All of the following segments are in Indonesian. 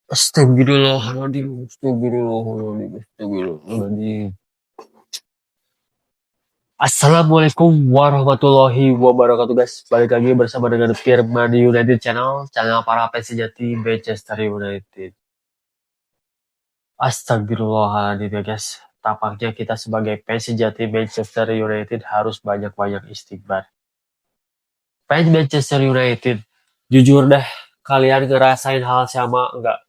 Astagfirullahaladzim, astagfirullahaladzim, astagfirullahaladzim. Assalamualaikum warahmatullahi wabarakatuh guys. Balik lagi bersama dengan Firman United channel para fans sejati Manchester United. Astagfirullahaladzim ya guys. Tampaknya kita sebagai fans sejati Manchester United harus banyak-banyak istighfar. Fans Manchester United, jujur deh, kalian ngerasain hal sama enggak?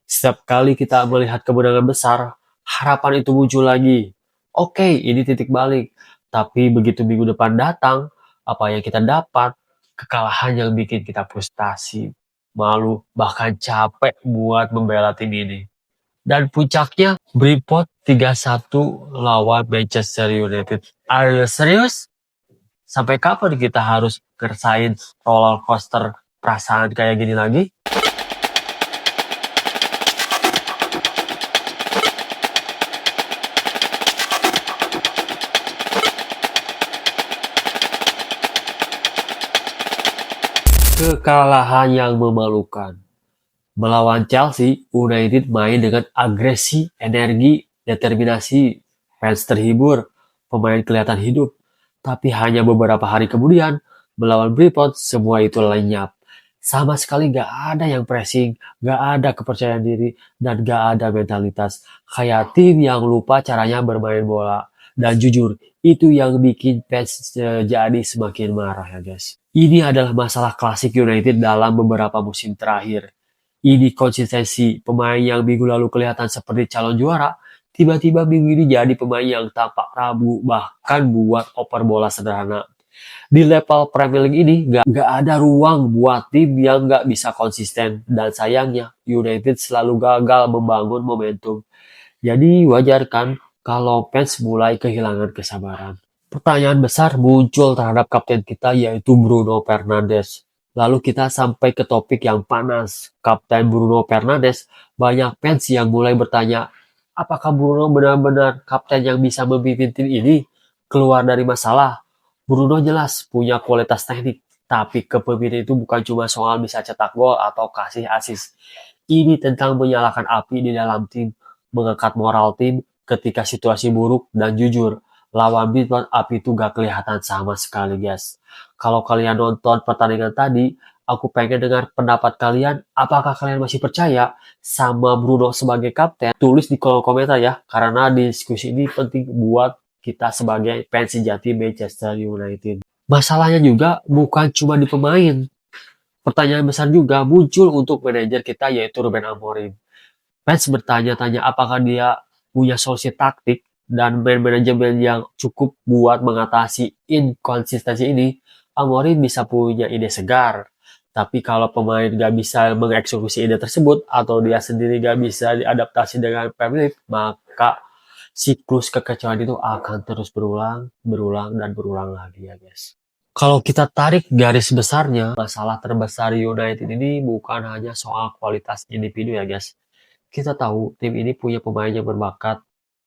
Setiap kali kita melihat kemenangan besar, harapan itu muncul lagi. Oke, ini titik balik. Tapi begitu minggu depan datang, apa yang kita dapat? Kekalahan yang bikin kita frustasi, malu, bahkan capek buat membela tim ini. Dan puncaknya, Brentford 3-1 lawan Manchester United. Are you serious? Sampai kapan kita harus ngerasain roller coaster perasaan kayak gini lagi? Kekalahan yang memalukan. Melawan Chelsea, United main dengan agresi, energi, determinasi. Fans terhibur, pemain kelihatan hidup. Tapi hanya beberapa hari kemudian, melawan Brentford, semua itu lenyap. Sama sekali gak ada yang pressing, gak ada kepercayaan diri, dan gak ada mentalitas. Kayak tim yang lupa caranya bermain bola. Dan jujur, itu yang bikin fans jadi semakin marah ya guys. Ini adalah masalah klasik United dalam beberapa musim terakhir. Ini konsistensi, pemain yang minggu lalu kelihatan seperti calon juara, tiba-tiba minggu ini jadi pemain yang tampak ragu, bahkan buat oper bola sederhana. Di level Premier League ini gak ada ruang buat tim yang gak bisa konsisten. Dan sayangnya, United selalu gagal membangun momentum. Jadi wajar kan kalau fans mulai kehilangan kesabaran. Pertanyaan besar muncul terhadap kapten kita yaitu Bruno Fernandes. Lalu kita sampai ke topik yang panas, Kapten Bruno Fernandes. Banyak fans yang mulai bertanya, apakah Bruno benar-benar kapten yang bisa memimpin tim ini keluar dari masalah? Bruno jelas punya kualitas teknik, tapi kepemimpinan itu bukan cuma soal bisa cetak gol atau kasih assist. Ini tentang menyalakan api di dalam tim, mengangkat moral tim ketika situasi buruk, dan jujur, lawan Brentford api itu gak kelihatan sama sekali guys. Kalau kalian nonton pertandingan tadi, aku pengen dengar pendapat kalian. Apakah kalian masih percaya sama Bruno sebagai kapten? Tulis di kolom komentar ya, karena diskusi ini penting buat kita sebagai fans sejati Manchester United. Masalahnya juga bukan cuma di pemain. Pertanyaan besar juga muncul untuk manajer kita yaitu Ruben Amorim. Fans bertanya-tanya apakah dia punya solusi taktik dan manajemen yang cukup buat mengatasi inkonsistensi ini. Amorim bisa punya ide segar, tapi kalau pemain gak bisa mengeksekusi ide tersebut atau dia sendiri gak bisa diadaptasi dengan Premier League, maka siklus kekecewaan itu akan terus berulang, berulang, dan berulang lagi ya guys. Kalau kita tarik garis besarnya, masalah terbesar United ini bukan hanya soal kualitas individu ya guys. Kita tahu tim ini punya pemain yang berbakat,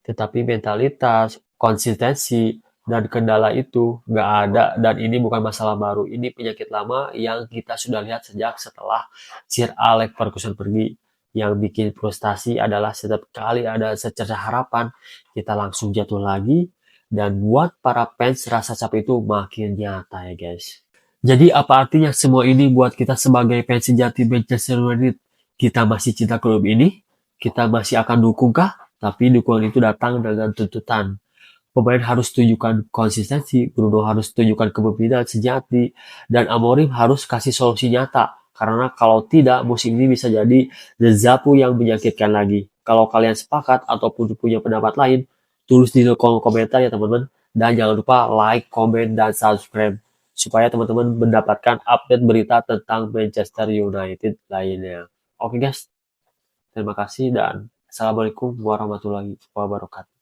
tetapi mentalitas, konsistensi, dan kendala itu nggak ada, dan ini bukan masalah baru. Ini penyakit lama yang kita sudah lihat sejak setelah Sir Alex Ferguson pergi. Yang bikin frustasi adalah setiap kali ada secercah harapan, kita langsung jatuh lagi, dan buat para fans rasa capek itu makin nyata ya guys. Jadi apa artinya semua ini buat kita sebagai fans sejati Manchester United? Kita masih cinta klub ini? Kita masih akan dukung kah? Tapi dukungan itu datang dengan tuntutan. Pemain harus tunjukkan konsistensi, Bruno harus tunjukkan kepemimpinan sejati, dan Amorim harus kasih solusi nyata. Karena kalau tidak, musim ini bisa jadi Zapu yang menyakitkan lagi. Kalau kalian sepakat ataupun punya pendapat lain, tulis di kolom komentar ya teman-teman. Dan jangan lupa like, komen, dan subscribe. Supaya teman-teman mendapatkan update berita tentang Manchester United lainnya. Oke guys, terima kasih dan Assalamualaikum warahmatullahi wabarakatuh.